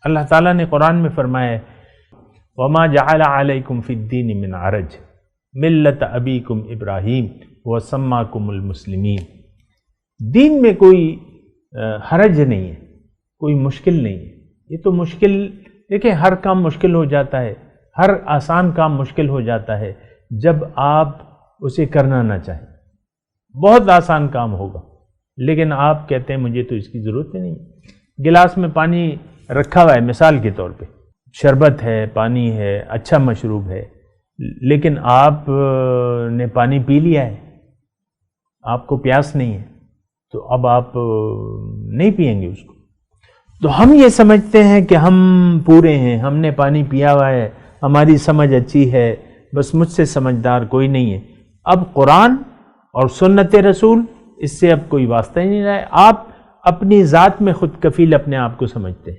अल्लाह ताला ने कुरान में फरमाया है, वमा जअल अलैकुम फिद्दीन मिन हरज मिल्लत अबीकुम इब्राहीम व सम्माकुमुल मुस्लिमीन। दीन में कोई हरज नहीं है, कोई मुश्किल नहीं है। ये तो मुश्किल, देखिए हर काम मुश्किल हो जाता है, हर आसान काम मुश्किल हो जाता है जब आप उसे करना ना चाहें। बहुत आसान काम होगा लेकिन आप कहते हैं मुझे तो इसकी ज़रूरत ही नहीं। गिलास में पानी रखा हुआ है, मिसाल के तौर पे शरबत है, पानी है, अच्छा मशरूब है, लेकिन आप ने पानी पी लिया है, आपको प्यास नहीं है, तो अब आप नहीं पिएंगे उसको। तो हम ये समझते हैं कि हम पूरे हैं, हमने पानी पिया हुआ है, हमारी समझ अच्छी है, बस मुझसे समझदार कोई नहीं है। अब कुरान और सुन्नत रसूल, इससे अब कोई वास्ता ही नहीं रहा है। आप अपनी ज़ात में खुद कफील अपने आप को समझते हैं।